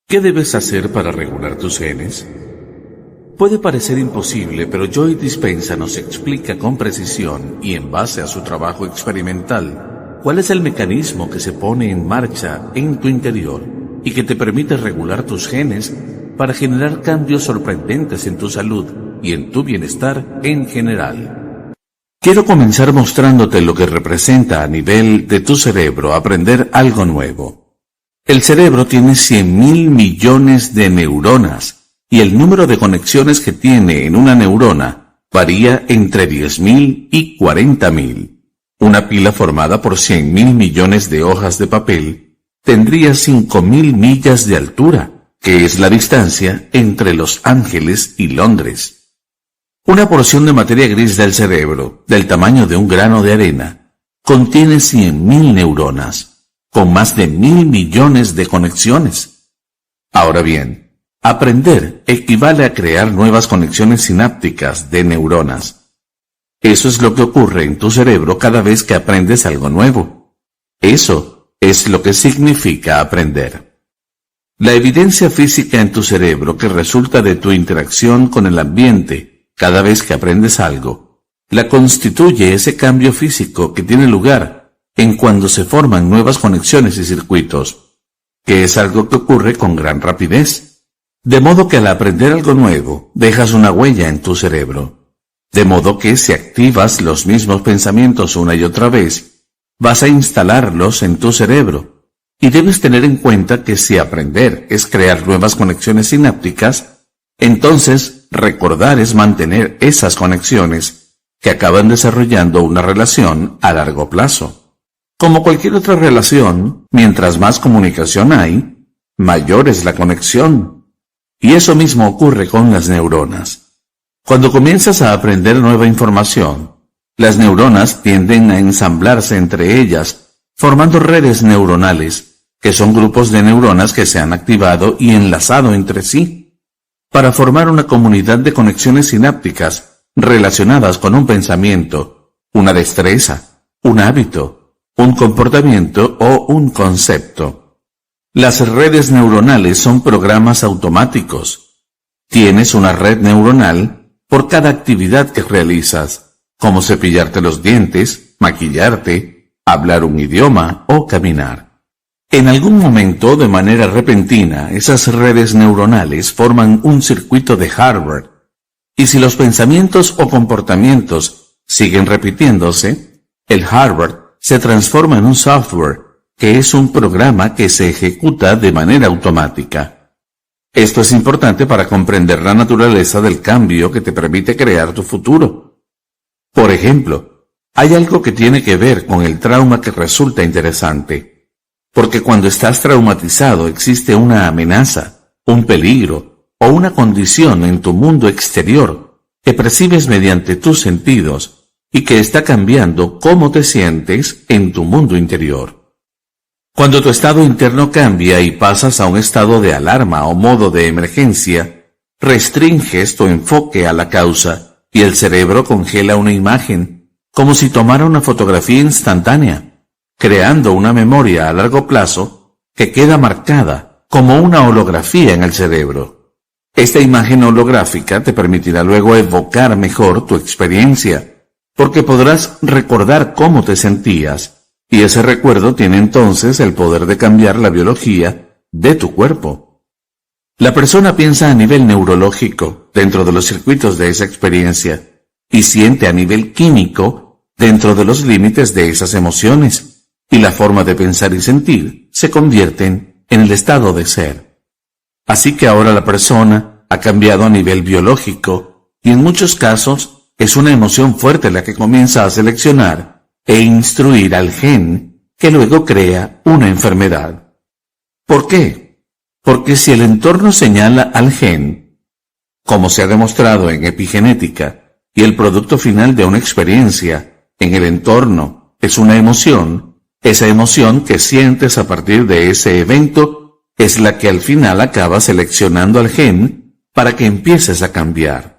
¿Qué debes hacer para regular tus genes? Puede parecer imposible, pero Joe Dispenza nos explica con precisión y en base a su trabajo experimental cuál es el mecanismo que se pone en marcha en tu interior y que te permite regular tus genes para generar cambios sorprendentes en tu salud y en tu bienestar en general. Quiero comenzar mostrándote lo que representa a nivel de tu cerebro aprender algo nuevo. El cerebro tiene 100.000 millones de neuronas y el número de conexiones que tiene en una neurona varía entre 10.000 y 40.000. Una pila formada por 100.000 millones de hojas de papel tendría 5.000 millas de altura, que es la distancia entre Los Ángeles y Londres. Una porción de materia gris del cerebro, del tamaño de un grano de arena, contiene 100.000 neuronas, con más de 1.000 millones de conexiones. Ahora bien, aprender equivale a crear nuevas conexiones sinápticas de neuronas. Eso es lo que ocurre en tu cerebro cada vez que aprendes algo nuevo. Eso es lo que significa aprender. La evidencia física en tu cerebro que resulta de tu interacción con el ambiente cada vez que aprendes algo, la constituye ese cambio físico que tiene lugar en cuando se forman nuevas conexiones y circuitos, que es algo que ocurre con gran rapidez. De modo que al aprender algo nuevo, dejas una huella en tu cerebro. De modo que si activas los mismos pensamientos una y otra vez, vas a instalarlos en tu cerebro. Y debes tener en cuenta que si aprender es crear nuevas conexiones sinápticas, entonces recordar es mantener esas conexiones que acaban desarrollando una relación a largo plazo. Como cualquier otra relación, mientras más comunicación hay, mayor es la conexión. Y eso mismo ocurre con las neuronas. Cuando comienzas a aprender nueva información, las neuronas tienden a ensamblarse entre ellas, formando redes neuronales, que son grupos de neuronas que se han activado y enlazado entre sí, para formar una comunidad de conexiones sinápticas relacionadas con un pensamiento, una destreza, un hábito, un comportamiento o un concepto. Las redes neuronales son programas automáticos. Tienes una red neuronal por cada actividad que realizas, como cepillarte los dientes, maquillarte, hablar un idioma o caminar. En algún momento, de manera repentina, esas redes neuronales forman un circuito de Harvard, y si los pensamientos o comportamientos siguen repitiéndose, el Harvard se transforma en un software, que es un programa que se ejecuta de manera automática. Esto es importante para comprender la naturaleza del cambio que te permite crear tu futuro. Por ejemplo, hay algo que tiene que ver con el trauma que resulta interesante, porque cuando estás traumatizado existe una amenaza, un peligro o una condición en tu mundo exterior que percibes mediante tus sentidos y que está cambiando cómo te sientes en tu mundo interior. Cuando tu estado interno cambia y pasas a un estado de alarma o modo de emergencia, restringes tu enfoque a la causa y el cerebro congela una imagen, como si tomara una fotografía instantánea, creando una memoria a largo plazo que queda marcada como una holografía en el cerebro. Esta imagen holográfica te permitirá luego evocar mejor tu experiencia, porque podrás recordar cómo te sentías, y ese recuerdo tiene entonces el poder de cambiar la biología de tu cuerpo. La persona piensa a nivel neurológico dentro de los circuitos de esa experiencia, y siente a nivel químico dentro de los límites de esas emociones, y la forma de pensar y sentir se convierten en el estado de ser. Así que ahora la persona ha cambiado a nivel biológico, y en muchos casos es una emoción fuerte la que comienza a seleccionar e instruir al gen que luego crea una enfermedad. ¿Por qué? Porque si el entorno señala al gen, como se ha demostrado en epigenética, y el producto final de una experiencia en el entorno es una emoción, esa emoción que sientes a partir de ese evento es la que al final acaba seleccionando al gen para que empieces a cambiar.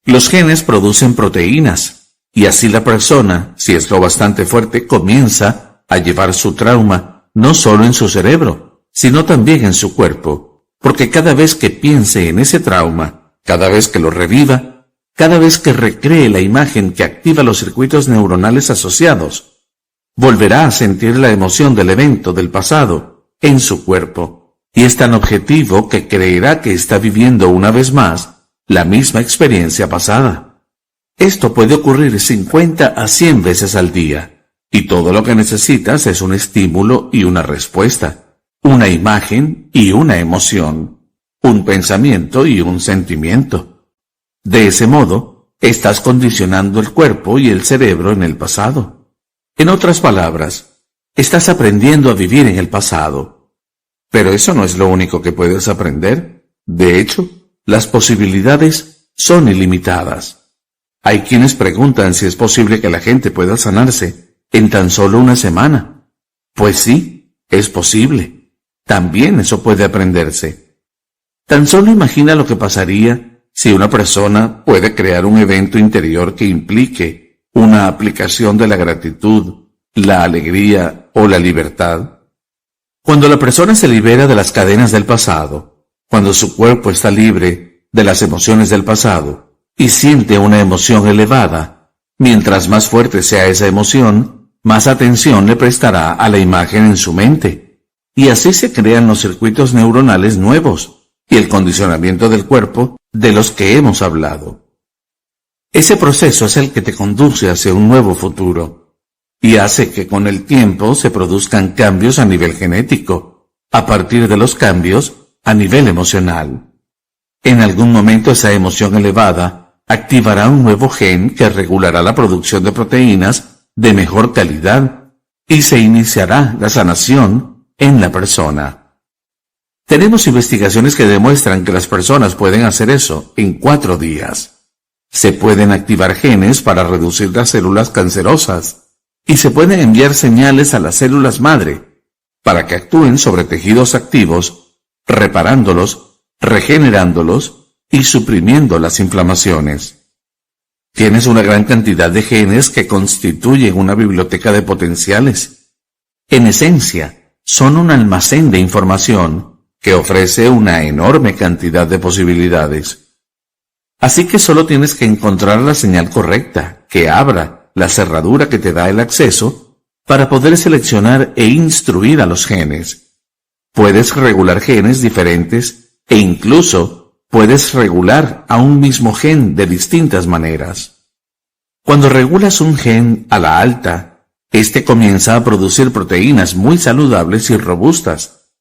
Los genes producen proteínas, y así la persona, si es lo bastante fuerte, comienza a llevar su trauma no solo en su cerebro, sino también en su cuerpo, porque cada vez que piense en ese trauma, cada vez que lo reviva, cada vez que recree la imagen que activa los circuitos neuronales asociados, volverá a sentir la emoción del evento del pasado en su cuerpo, y es tan objetivo que creerá que está viviendo una vez más la misma experiencia pasada. Esto puede ocurrir 50 a 100 veces al día, y todo lo que necesitas es un estímulo y una respuesta, una imagen y una emoción, un pensamiento y un sentimiento. De ese modo, estás condicionando el cuerpo y el cerebro en el pasado. En otras palabras, estás aprendiendo a vivir en el pasado. Pero eso no es lo único que puedes aprender. De hecho, las posibilidades son ilimitadas. Hay quienes preguntan si es posible que la gente pueda sanarse en tan solo una semana. Pues sí, es posible. También eso puede aprenderse. Tan solo imagina lo que pasaría si una persona puede crear un evento interior que implique una aplicación de la gratitud, la alegría o la libertad. Cuando la persona se libera de las cadenas del pasado, cuando su cuerpo está libre de las emociones del pasado y siente una emoción elevada, mientras más fuerte sea esa emoción, más atención le prestará a la imagen en su mente. Y así se crean los circuitos neuronales nuevos y el condicionamiento del cuerpo de los que hemos hablado. Ese proceso es el que te conduce hacia un nuevo futuro y hace que con el tiempo se produzcan cambios a nivel genético, a partir de los cambios a nivel emocional. En algún momento esa emoción elevada activará un nuevo gen que regulará la producción de proteínas de mejor calidad y se iniciará la sanación en la persona. Tenemos investigaciones que demuestran que las personas pueden hacer eso en 4 días. Se pueden activar genes para reducir las células cancerosas y se pueden enviar señales a las células madre para que actúen sobre tejidos activos, reparándolos, regenerándolos y suprimiendo las inflamaciones. Tienes una gran cantidad de genes que constituyen una biblioteca de potenciales. En esencia, son un almacén de información que ofrece una enorme cantidad de posibilidades. Así que solo tienes que encontrar la señal correcta que abra la cerradura que te da el acceso para poder seleccionar e instruir a los genes. Puedes regular genes diferentes e incluso puedes regular a un mismo gen de distintas maneras. Cuando regulas un gen a la alta, este comienza a producir proteínas muy saludables y robustas,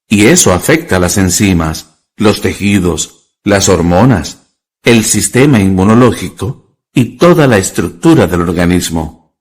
y eso afecta a las enzimas, los tejidos, las hormonas, el sistema inmunológico y toda la estructura del organismo.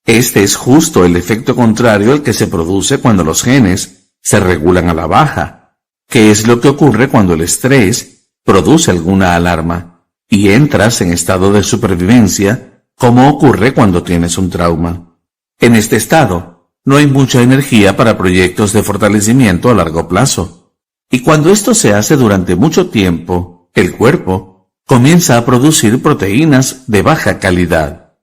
Este es justo el efecto contrario al que se produce cuando los genes se regulan a la baja, que es lo que ocurre cuando el estrés produce alguna alarma y entras en estado de supervivencia, como ocurre cuando tienes un trauma. En este estado, no hay mucha energía para proyectos de fortalecimiento a largo plazo. Y cuando esto se hace durante mucho tiempo, el cuerpo comienza a producir proteínas de baja calidad.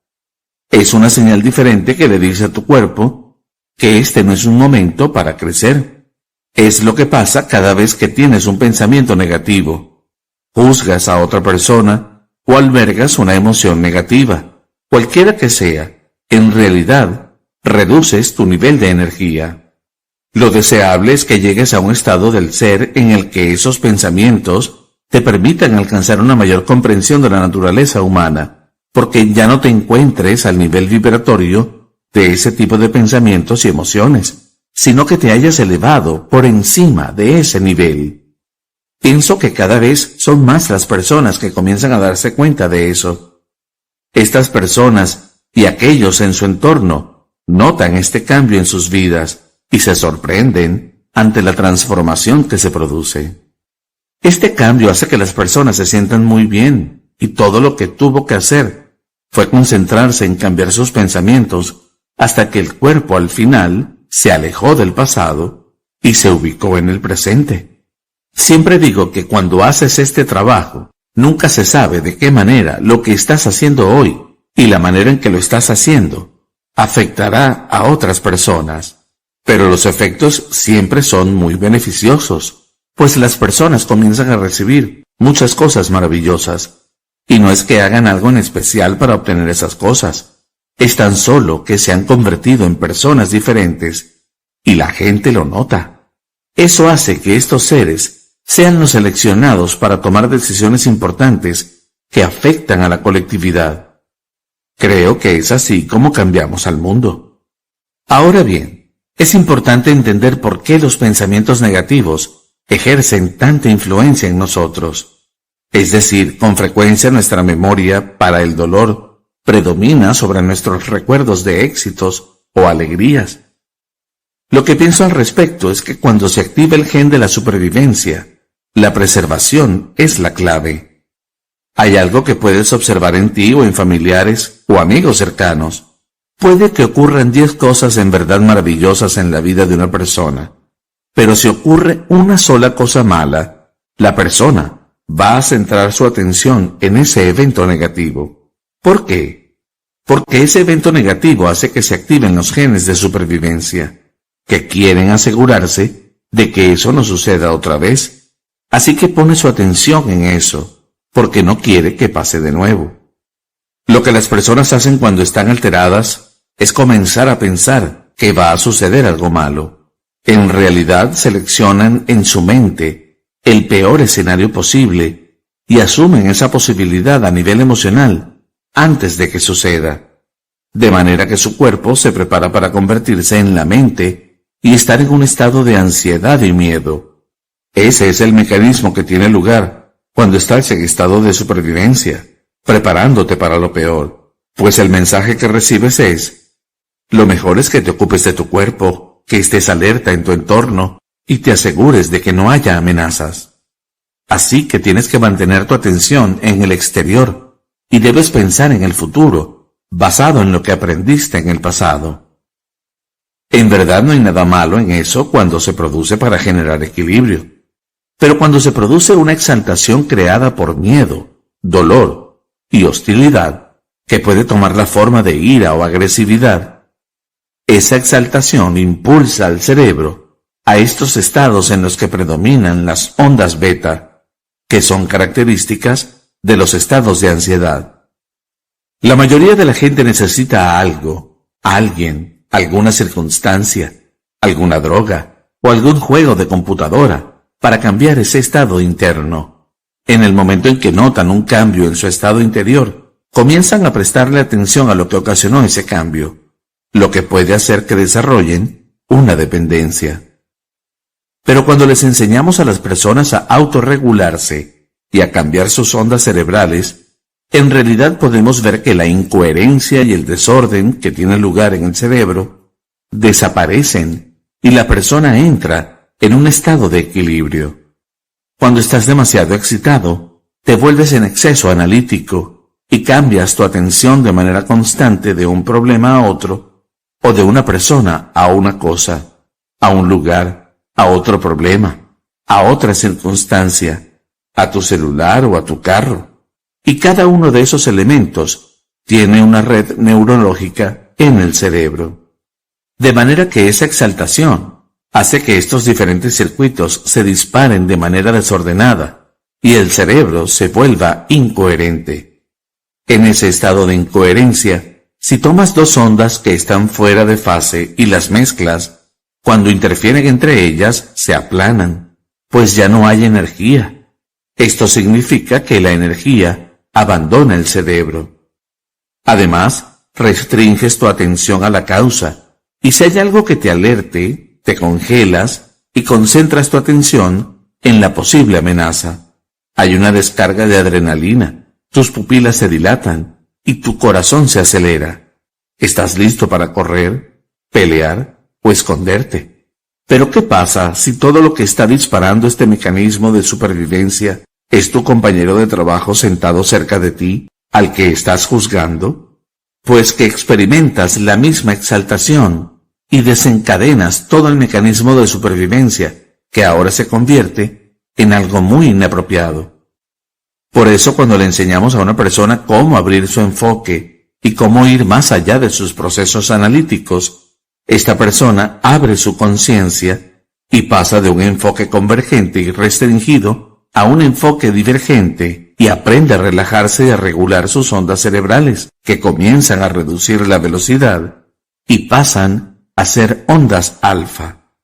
Es una señal diferente que le dice a tu cuerpo que este no es un momento para crecer. Es lo que pasa cada vez que tienes un pensamiento negativo, juzgas a otra persona o albergas una emoción negativa. Cualquiera que sea, en realidad, reduces tu nivel de energía. Lo deseable es que llegues a un estado del ser en el que esos pensamientos te permitan alcanzar una mayor comprensión de la naturaleza humana, porque ya no te encuentres al nivel vibratorio de ese tipo de pensamientos y emociones, sino que te hayas elevado por encima de ese nivel. Pienso que cada vez son más las personas que comienzan a darse cuenta de eso. Estas personas y aquellos en su entorno notan este cambio en sus vidas y se sorprenden ante la transformación que se produce. Este cambio hace que las personas se sientan muy bien y todo lo que tuvo que hacer fue concentrarse en cambiar sus pensamientos hasta que el cuerpo al final se alejó del pasado y se ubicó en el presente. Siempre digo que cuando haces este trabajo, nunca se sabe de qué manera lo que estás haciendo hoy y la manera en que lo estás haciendo afectará a otras personas, pero los efectos siempre son muy beneficiosos, pues las personas comienzan a recibir muchas cosas maravillosas, y no es que hagan algo en especial para obtener esas cosas, es tan solo que se han convertido en personas diferentes, y la gente lo nota. Eso hace que estos seres sean los seleccionados para tomar decisiones importantes que afectan a la colectividad. Creo que es así como cambiamos al mundo. Ahora bien, es importante entender por qué los pensamientos negativos ejercen tanta influencia en nosotros. Es decir, con frecuencia nuestra memoria para el dolor predomina sobre nuestros recuerdos de éxitos o alegrías. Lo que pienso al respecto es que cuando se activa el gen de la supervivencia, la preservación es la clave. Hay algo que puedes observar en ti o en familiares o amigos cercanos. Puede que ocurran 10 cosas en verdad maravillosas en la vida de una persona, pero si ocurre una sola cosa mala, la persona va a centrar su atención en ese evento negativo. ¿Por qué? Porque ese evento negativo hace que se activen los genes de supervivencia, que quieren asegurarse de que eso no suceda otra vez. Así que pone su atención en eso, porque no quiere que pase de nuevo. Lo que las personas hacen cuando están alteradas es comenzar a pensar que va a suceder algo malo. En realidad seleccionan en su mente el peor escenario posible y asumen esa posibilidad a nivel emocional antes de que suceda. De manera que su cuerpo se prepara para convertirse en la mente y estar en un estado de ansiedad y miedo. Ese es el mecanismo que tiene lugar cuando estás en estado de supervivencia, preparándote para lo peor, pues el mensaje que recibes es: lo mejor es que te ocupes de tu cuerpo, que estés alerta en tu entorno y te asegures de que no haya amenazas. Así que tienes que mantener tu atención en el exterior y debes pensar en el futuro, basado en lo que aprendiste en el pasado. En verdad no hay nada malo en eso cuando se produce para generar equilibrio. Pero cuando se produce una exaltación creada por miedo, dolor y hostilidad, que puede tomar la forma de ira o agresividad, esa exaltación impulsa al cerebro a estos estados en los que predominan las ondas beta, que son características de los estados de ansiedad. La mayoría de la gente necesita a algo, a alguien, alguna circunstancia, alguna droga o algún juego de computadora para cambiar ese estado interno. En el momento en que notan un cambio en su estado interior, comienzan a prestarle atención a lo que ocasionó ese cambio, lo que puede hacer que desarrollen una dependencia. Pero cuando les enseñamos a las personas a autorregularse y a cambiar sus ondas cerebrales, en realidad podemos ver que la incoherencia y el desorden que tiene lugar en el cerebro desaparecen y la persona entra en un estado de equilibrio. Cuando estás demasiado excitado, te vuelves en exceso analítico y cambias tu atención de manera constante de un problema a otro, o de una persona a una cosa, a un lugar, a otro problema, a otra circunstancia, a tu celular o a tu carro. Y cada uno de esos elementos tiene una red neurológica en el cerebro. De manera que esa exaltación hace que estos diferentes circuitos se disparen de manera desordenada y el cerebro se vuelva incoherente. En ese estado de incoherencia, si tomas dos ondas que están fuera de fase y las mezclas, cuando interfieren entre ellas se aplanan, pues ya no hay energía. Esto significa que la energía abandona el cerebro. Además, restringes tu atención a la causa, y si hay algo que te alerte, te congelas y concentras tu atención en la posible amenaza. Hay una descarga de adrenalina, tus pupilas se dilatan, y tu corazón se acelera. ¿Estás listo para correr, pelear o esconderte? Pero ¿qué pasa si todo lo que está disparando este mecanismo de supervivencia es tu compañero de trabajo sentado cerca de ti, al que estás juzgando? Pues que experimentas la misma exaltación y desencadenas todo el mecanismo de supervivencia, que ahora se convierte en algo muy inapropiado. Por eso cuando le enseñamos a una persona cómo abrir su enfoque y cómo ir más allá de sus procesos analíticos, esta persona abre su conciencia y pasa de un enfoque convergente y restringido a un enfoque divergente y aprende a relajarse y a regular sus ondas cerebrales, que comienzan a reducir la velocidad y pasan a ser ondas alfa.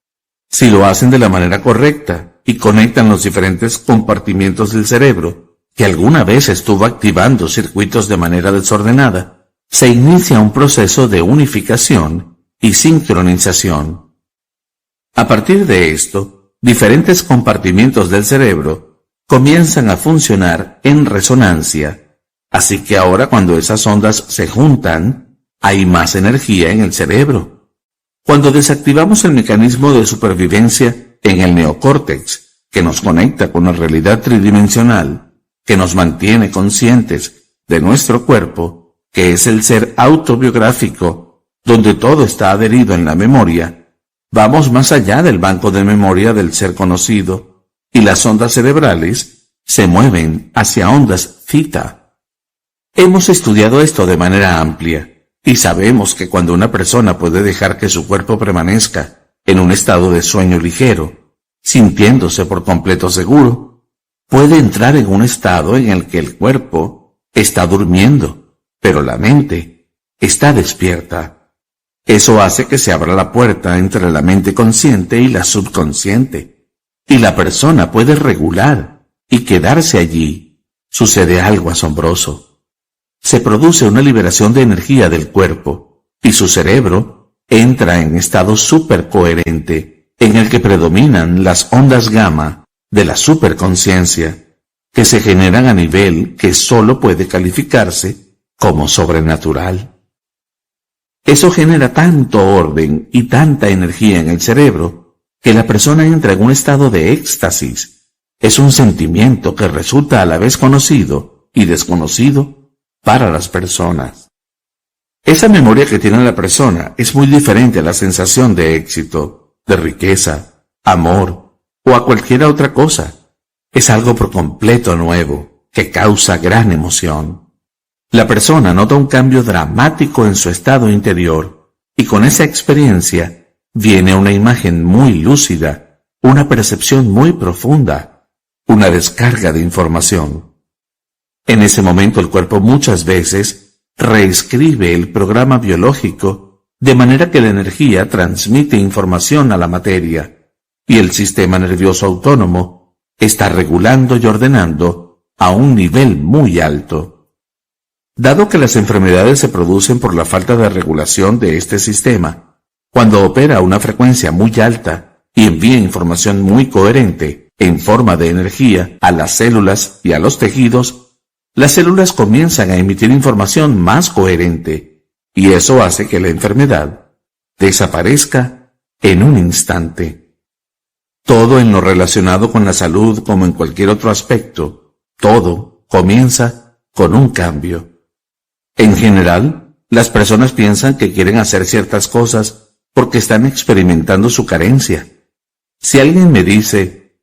Si lo hacen de la manera correcta y conectan los diferentes compartimientos del cerebro, que alguna vez estuvo activando circuitos de manera desordenada, se inicia un proceso de unificación y sincronización. A partir de esto, diferentes compartimientos del cerebro comienzan a funcionar en resonancia, así que ahora cuando esas ondas se juntan, hay más energía en el cerebro. Cuando desactivamos el mecanismo de supervivencia en el neocórtex, que nos conecta con la realidad tridimensional, que nos mantiene conscientes de nuestro cuerpo, que es el ser autobiográfico, donde todo está adherido en la memoria, vamos más allá del banco de memoria del ser conocido, y las ondas cerebrales se mueven hacia ondas theta. Hemos estudiado esto de manera amplia, y sabemos que cuando una persona puede dejar que su cuerpo permanezca en un estado de sueño ligero, sintiéndose por completo seguro, puede entrar en un estado en el que el cuerpo está durmiendo, pero la mente está despierta. Eso hace que se abra la puerta entre la mente consciente y la subconsciente, y la persona puede regular y quedarse allí. Sucede algo asombroso. Se produce una liberación de energía del cuerpo, y su cerebro entra en estado supercoherente, en el que predominan las ondas gamma de la superconciencia, que se generan a nivel que solo puede calificarse como sobrenatural. Eso genera tanto orden y tanta energía en el cerebro, que la persona entra en un estado de éxtasis. Es un sentimiento que resulta a la vez conocido y desconocido para las personas. Esa memoria que tiene la persona es muy diferente a la sensación de éxito, de riqueza, amor o a cualquier otra cosa. Es algo por completo nuevo, que causa gran emoción. La persona nota un cambio dramático en su estado interior, y con esa experiencia viene una imagen muy lúcida, una percepción muy profunda, una descarga de información. En ese momento el cuerpo muchas veces reescribe el programa biológico de manera que la energía transmite información a la materia, y el sistema nervioso autónomo está regulando y ordenando a un nivel muy alto. Dado que las enfermedades se producen por la falta de regulación de este sistema, cuando opera a una frecuencia muy alta y envía información muy coherente en forma de energía a las células y a los tejidos, las células comienzan a emitir información más coherente, y eso hace que la enfermedad desaparezca en un instante. Todo en lo relacionado con la salud, como en cualquier otro aspecto, todo comienza con un cambio. En general, las personas piensan que quieren hacer ciertas cosas porque están experimentando su carencia. Si alguien me dice,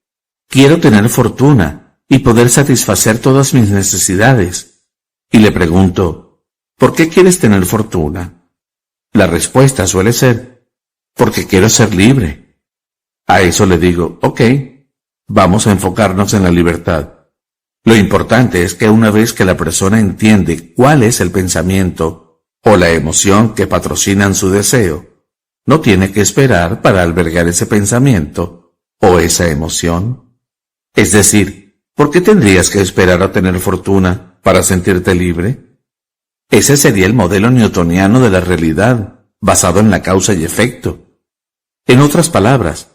quiero tener fortuna y poder satisfacer todas mis necesidades, y le pregunto, ¿por qué quieres tener fortuna? La respuesta suele ser, porque quiero ser libre. A eso le digo, ok, vamos a enfocarnos en la libertad. Lo importante es que una vez que la persona entiende cuál es el pensamiento o la emoción que patrocinan su deseo, no tiene que esperar para albergar ese pensamiento o esa emoción. Es decir, ¿por qué tendrías que esperar a tener fortuna para sentirte libre? Ese sería el modelo newtoniano de la realidad, basado en la causa y efecto. En otras palabras,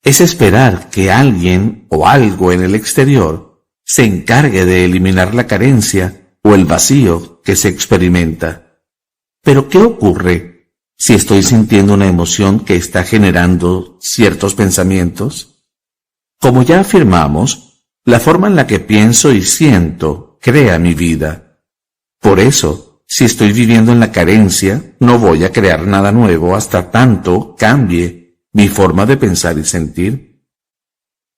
es esperar que alguien o algo en el exterior se encargue de eliminar la carencia o el vacío que se experimenta. Pero ¿qué ocurre si estoy sintiendo una emoción que está generando ciertos pensamientos? Como ya afirmamos, la forma en la que pienso y siento crea mi vida. Por eso, si estoy viviendo en la carencia, no voy a crear nada nuevo hasta tanto cambie mi forma de pensar y sentir.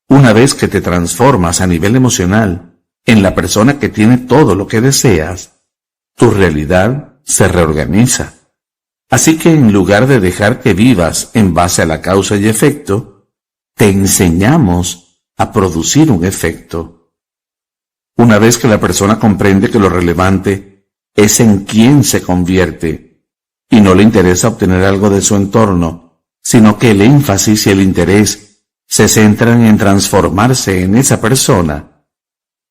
Una vez que te transformas a nivel emocional en la persona que tiene todo lo que deseas, tu realidad se reorganiza. Así que en lugar de dejar que vivas en base a la causa y efecto, te enseñamos a producir un efecto. Una vez que la persona comprende que lo relevante es en quién se convierte y no le interesa obtener algo de su entorno, sino que el énfasis y el interés se centran en transformarse en esa persona.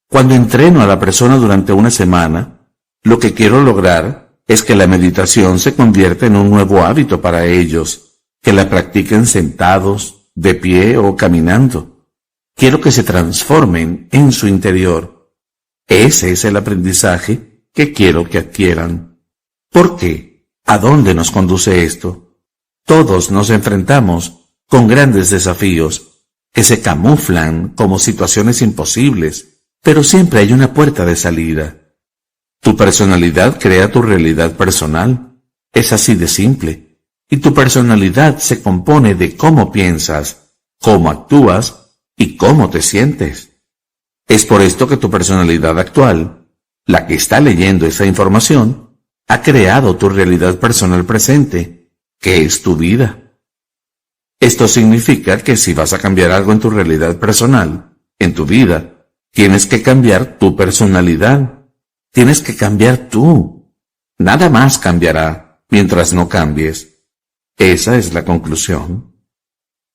Cuando entreno a la persona durante una semana, lo que quiero lograr es que la meditación se convierta en un nuevo hábito para ellos, que la practiquen sentados, de pie o caminando. Quiero que se transformen en su interior. Ese es el aprendizaje que quiero que adquieran. ¿Por qué? ¿A dónde nos conduce esto? Todos nos enfrentamos con grandes desafíos que se camuflan como situaciones imposibles, pero siempre hay una puerta de salida. Tu personalidad crea tu realidad personal. Es así de simple. Y tu personalidad se compone de cómo piensas, cómo actúas y cómo te sientes. Es por esto que tu personalidad actual, la que está leyendo esa información, ha creado tu realidad personal presente, que es tu vida. Esto significa que si vas a cambiar algo en tu realidad personal, en tu vida, tienes que cambiar tu personalidad. Tienes que cambiar tú. Nada más cambiará mientras no cambies. Esa es la conclusión.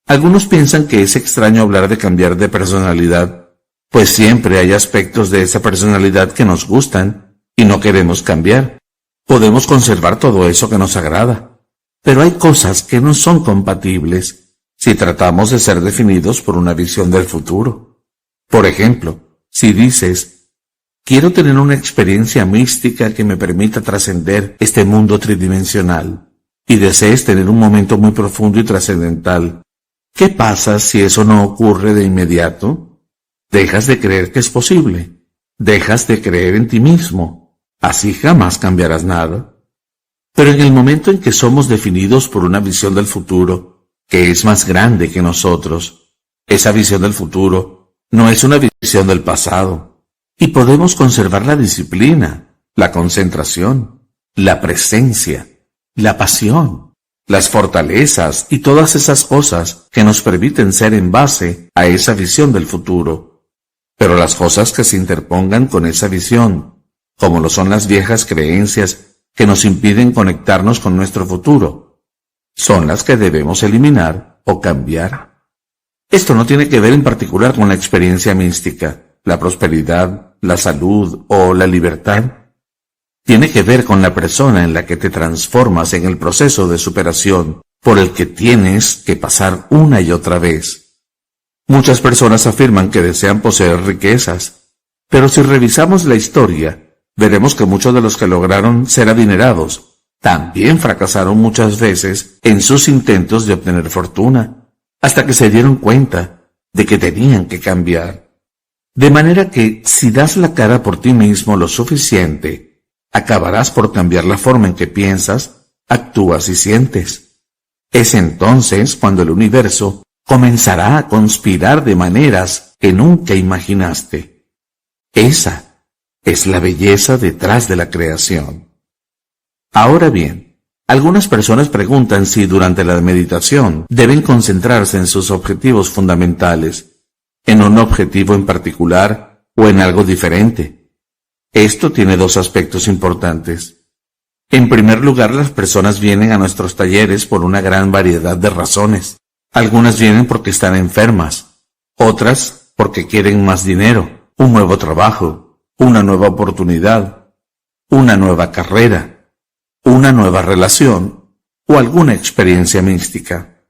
Algunos piensan que es extraño hablar de cambiar de personalidad, pues siempre hay aspectos de esa personalidad que nos gustan y no queremos cambiar. Podemos conservar todo eso que nos agrada, pero hay cosas que no son compatibles si tratamos de ser definidos por una visión del futuro. Por ejemplo, si dices, quiero tener una experiencia mística que me permita trascender este mundo tridimensional, y desees tener un momento muy profundo y trascendental, ¿qué pasa si eso no ocurre de inmediato? Dejas de creer que es posible. Dejas de creer en ti mismo. Así jamás cambiarás nada. Pero en el momento en que somos definidos por una visión del futuro, que es más grande que nosotros, esa visión del futuro no es una visión del pasado, y podemos conservar la disciplina, la concentración, la presencia, la pasión, las fortalezas y todas esas cosas que nos permiten ser en base a esa visión del futuro. Pero las cosas que se interpongan con esa visión, como lo son las viejas creencias que nos impiden conectarnos con nuestro futuro, son las que debemos eliminar o cambiar. Esto no tiene que ver en particular con la experiencia mística, la prosperidad, la salud o la libertad. Tiene que ver con la persona en la que te transformas en el proceso de superación por el que tienes que pasar una y otra vez. Muchas personas afirman que desean poseer riquezas, pero si revisamos la historia, veremos que muchos de los que lograron ser adinerados también fracasaron muchas veces en sus intentos de obtener fortuna, hasta que se dieron cuenta de que tenían que cambiar. De manera que si das la cara por ti mismo lo suficiente, acabarás por cambiar la forma en que piensas, actúas y sientes. Es entonces cuando el universo comenzará a conspirar de maneras que nunca imaginaste. Esa es la belleza detrás de la creación. Ahora bien, algunas personas preguntan si durante la meditación deben concentrarse en sus objetivos fundamentales, en un objetivo en particular o en algo diferente. Esto tiene dos aspectos importantes. En primer lugar, las personas vienen a nuestros talleres por una gran variedad de razones. Algunas vienen porque están enfermas, otras porque quieren más dinero, un nuevo trabajo, una nueva oportunidad, una nueva carrera, una nueva relación o alguna experiencia mística.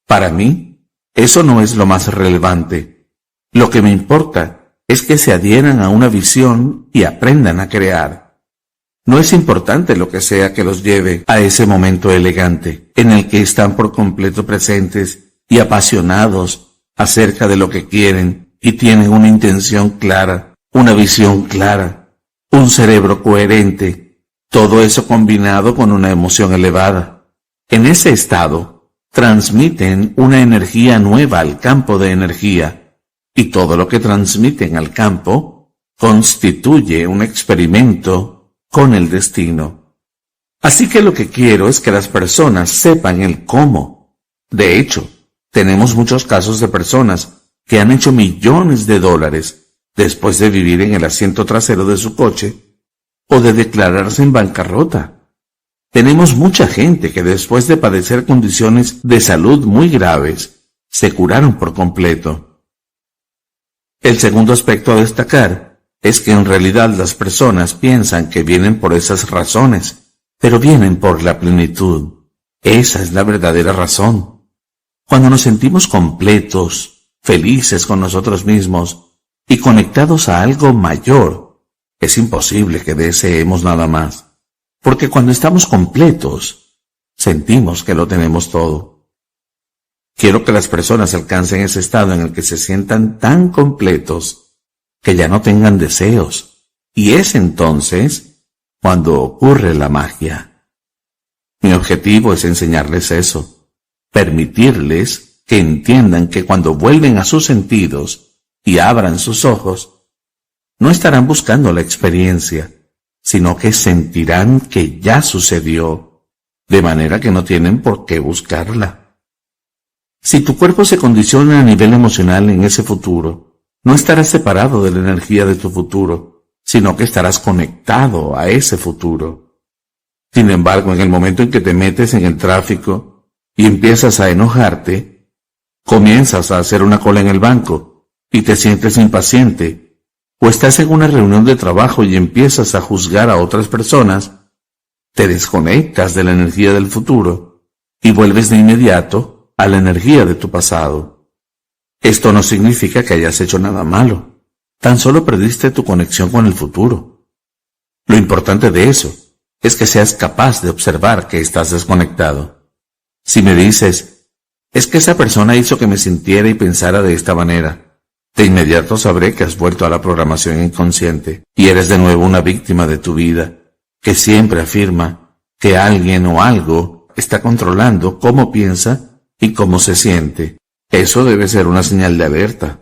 Para mí, eso no es lo más relevante. Lo que me importa es que se adhieran a una visión y aprendan a crear. No es importante lo que sea que los lleve a ese momento elegante, en el que están por completo presentes y apasionados acerca de lo que quieren y tienen una intención clara, una visión clara, un cerebro coherente, todo eso combinado con una emoción elevada. En ese estado, transmiten una energía nueva al campo de energía, y todo lo que transmiten al campo constituye un experimento con el destino. Así que lo que quiero es que las personas sepan el cómo. De hecho, Tenemos muchos casos de personas que han hecho millones de dólares después de vivir en el asiento trasero de su coche o de declararse en bancarrota. Tenemos mucha gente que después de padecer condiciones de salud muy graves, se curaron por completo. El segundo aspecto a destacar es que en realidad las personas piensan que vienen por esas razones, pero vienen por la plenitud. Esa es la verdadera razón. Cuando nos sentimos completos, felices con nosotros mismos y conectados a algo mayor, es imposible que deseemos nada más. Porque cuando estamos completos, sentimos que lo tenemos todo. Quiero que las personas alcancen ese estado en el que se sientan tan completos que ya no tengan deseos. Y es entonces cuando ocurre la magia. Mi objetivo es enseñarles eso, permitirles que entiendan que cuando vuelven a sus sentidos y abran sus ojos, no estarán buscando la experiencia, sino que sentirán que ya sucedió, de manera que no tienen por qué buscarla. Si tu cuerpo se condiciona a nivel emocional en ese futuro, no estarás separado de la energía de tu futuro, sino que estarás conectado a ese futuro. Sin embargo, en el momento en que te metes en el tráfico y empiezas a enojarte, comienzas a hacer una cola en el banco y te sientes impaciente, o estás en una reunión de trabajo y empiezas a juzgar a otras personas, te desconectas de la energía del futuro y vuelves de inmediato a la energía de tu pasado. Esto no significa que hayas hecho nada malo, tan solo perdiste tu conexión con el futuro. Lo importante de eso es que seas capaz de observar que estás desconectado. Si me dices, es que esa persona hizo que me sintiera y pensara de esta manera, de inmediato sabré que has vuelto a la programación inconsciente y eres de nuevo una víctima de tu vida, que siempre afirma que alguien o algo está controlando cómo piensa y cómo se siente. Eso debe ser una señal de alerta.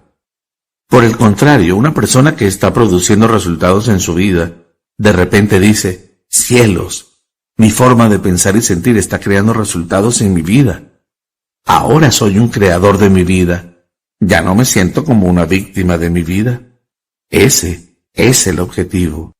Por el contrario, una persona que está produciendo resultados en su vida, de repente dice, cielos, mi forma de pensar y sentir está creando resultados en mi vida. Ahora soy un creador de mi vida. Ya no me siento como una víctima de mi vida. Ese es el objetivo.